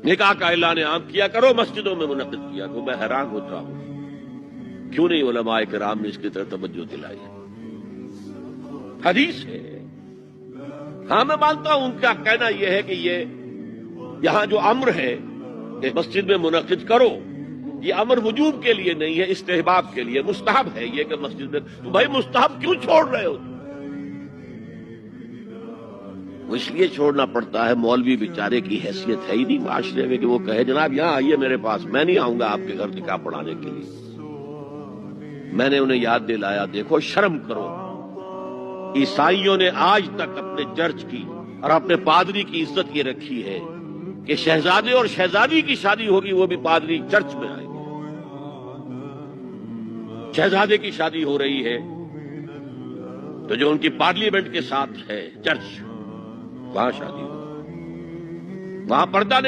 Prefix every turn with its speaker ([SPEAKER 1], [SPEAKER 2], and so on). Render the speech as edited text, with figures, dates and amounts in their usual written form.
[SPEAKER 1] نکاح کا اعلان عام کیا کرو، مسجدوں میں منعقد کیا کرو۔ میں حیران ہوتا ہوں کیوں نہیں علماء کرام نے اس کی طرف توجہ دلائی۔ حدیث ہے، ہاں میں مانتا ہوں ان کا کہنا یہ ہے کہ یہ یہاں جو امر ہے کہ مسجد میں منعقد کرو، یہ امر وجوب کے لیے نہیں ہے، استحباب کے لیے، مستحب ہے یہ کہ مسجد میں۔ تو بھائی مستحب کیوں چھوڑ رہے ہو؟ وہ اس لیے چھوڑنا پڑتا ہے، مولوی بیچارے کی حیثیت ہے ہی نہیں معاشرے میں کہ وہ کہے جناب یہاں آئیے میرے پاس، میں نہیں آؤں گا آپ کے گھر نکاح پڑھانے کے لیے۔ میں نے انہیں یاد دلایا دیکھو شرم کرو، عیسائیوں نے آج تک اپنے چرچ کی اور اپنے پادری کی عزت یہ رکھی ہے کہ شہزادے اور شہزادی کی شادی ہوگی وہ بھی پادری چرچ میں آئیں گے۔ شہزادے کی شادی ہو رہی ہے تو جو ان کی پارلیمنٹ کے ساتھ ہے چرچ، وہاں شادی ہو، وہاں پردہ نہیں۔